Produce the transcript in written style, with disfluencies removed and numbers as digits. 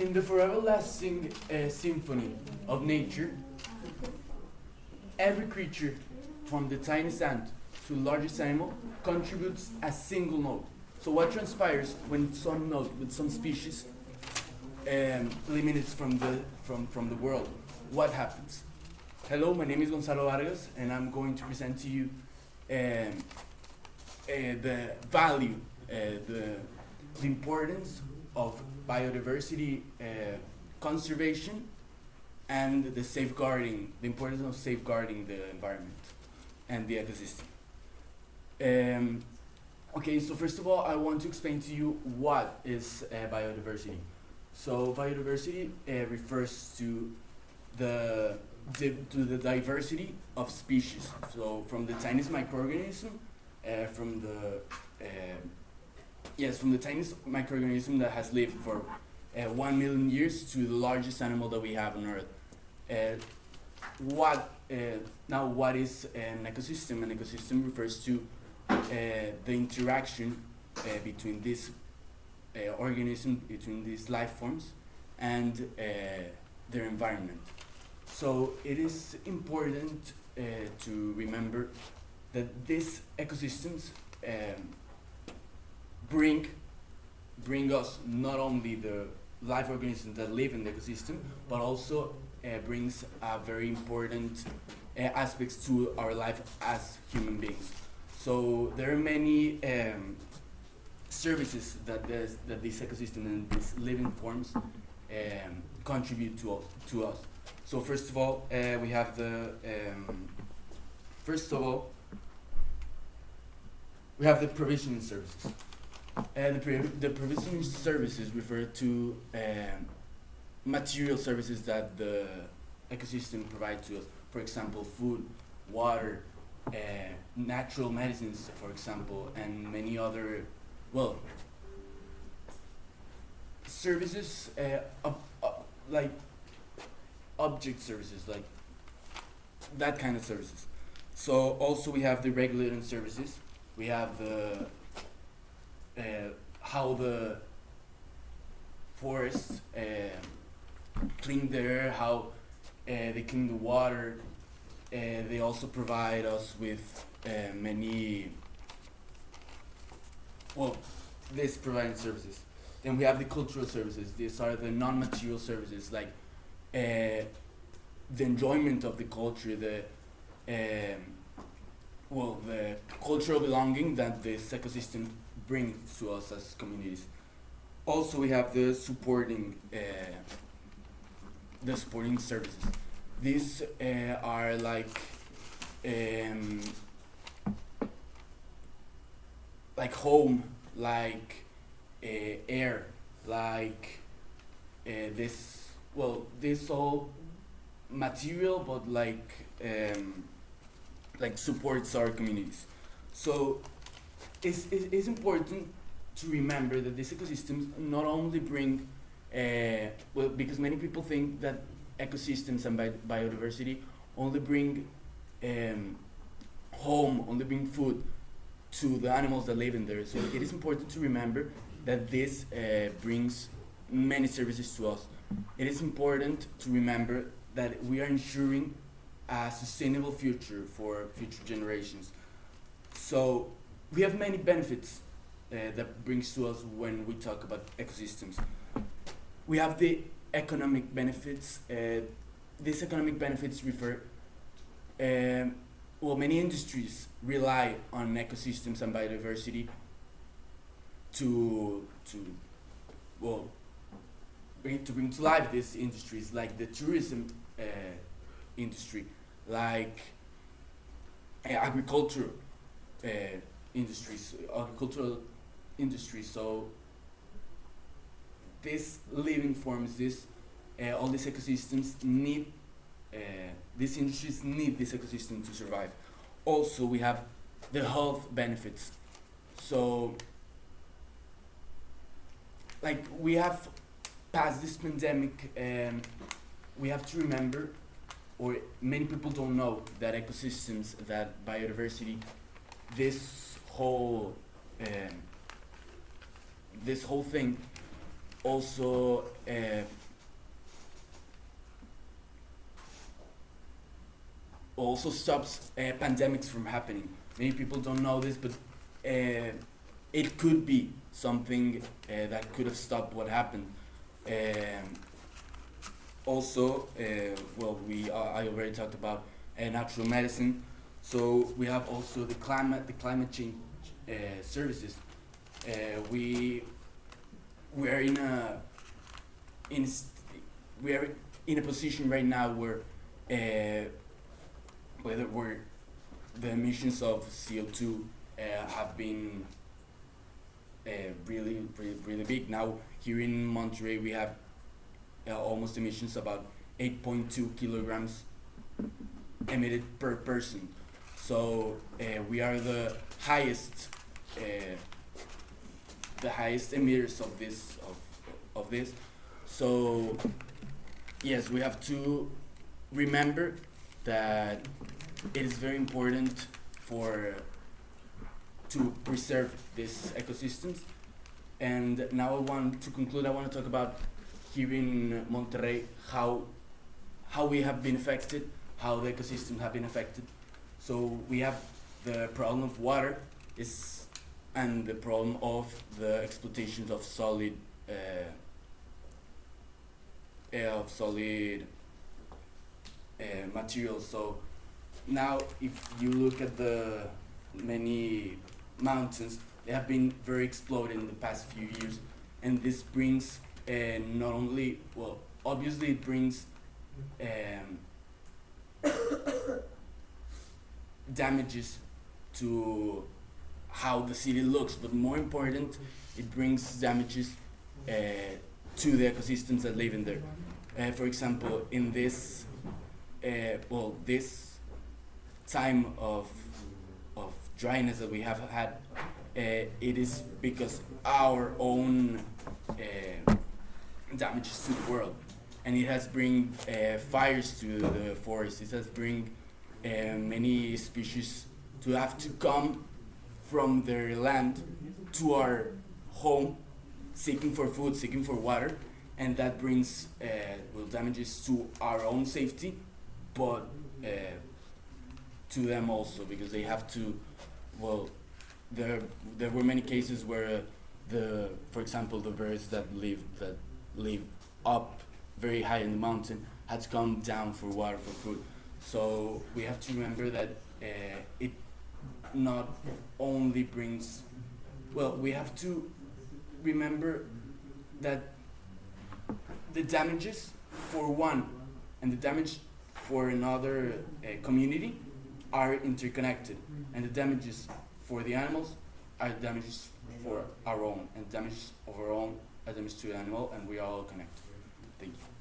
In the forever lasting symphony of nature, every creature, from the tiniest ant to the largest animal, contributes a single note. So what transpires when some note with some species eliminates from the world? What happens? Hello, my name is Gonzalo Vargas, and I'm going to present to you the value, the importance of biodiversity conservation and the importance of safeguarding the environment and the ecosystem. Okay, so first of all, I want to explain to you what is biodiversity. So biodiversity refers to the diversity of species. So from the tiniest microorganism, from the tiniest microorganism that has lived for 1 million years to the largest animal that we have on Earth. What is an ecosystem? An ecosystem refers to the interaction between this organism, between these life forms, and their environment. So it is important to remember that these ecosystems bring us not only the life organisms that live in the ecosystem, but also brings very important aspects to our life as human beings. So there are many services that this ecosystem and these living forms contribute to us. So first of all, we have the provisioning services. The provisioning services refer to material services that the ecosystem provides to us. For example, food, water, natural medicines, for example, and many other, services, like object services, like that kind of services. So also we have the regulating services. We have how the forests clean the air, how they clean the water. They also provide us with this providing services. Then we have the cultural services. These are the non-material services, like the enjoyment of the culture, the cultural belonging that this ecosystem brings to us as communities. Also, we have the supporting services. These are like home, like air, like this all material, but like supports our communities. So it's important to remember that these ecosystems not only bring because many people think that ecosystems and biodiversity only bring home, only bring food to the animals that live in there. So it is important to remember that this brings many services to us. It is important to remember that we are ensuring a sustainable future for future generations. So we have many benefits that brings to us when we talk about ecosystems. We have the economic benefits. These economic benefits refer, many industries rely on ecosystems and biodiversity to bring to life these industries, like the tourism industry, like agricultural industries. So these living forms, all these ecosystems need, these industries need this ecosystem to survive. Also, we have the health benefits. So, like we have passed this pandemic, we have to remember, or many people don't know, that ecosystems, that biodiversity, this whole thing also also stops pandemics from happening. Many people don't know this, but it could be something that could have stopped what happened. Um, Also, I already talked about natural medicine. So we have also the climate change services. We we are in a in st- we are in a position right now where where the emissions of CO2 have been really big. Now here in Monterrey we have almost emissions about 8.2 kilograms emitted per person. So we are uh, the highest emitters of this. So yes, we have to remember that it is very important for to preserve these ecosystems. And now I want to conclude. I want to talk about here in Monterrey how we have been affected, how the ecosystems have been affected. So we have the problem of water is and the problem of the exploitation of solid materials. So now if you look at the many mountains, they have been very exploded in the past few years, and this brings not only, well, obviously it brings um, damages to how the city looks, but more important, it brings damages uh, to the ecosystems that live in there. For example, in this time of dryness that we have had, it is because our own damages to the world, and it has bring fires to the forest. It has bring many species to have to come from their land to our home, seeking for food, seeking for water, and that brings damages to our own safety, but to them also, because they have to, well, there were many cases where for example, the birds that live up very high in the mountain had to come down for water, for food. So we have to remember that it not only brings, well, we have to remember that the damages for one and the damage for another community are interconnected, and the damages for the animals are damages for our own, and damages of our own are damage to the animal, and we are all connected. Thank you.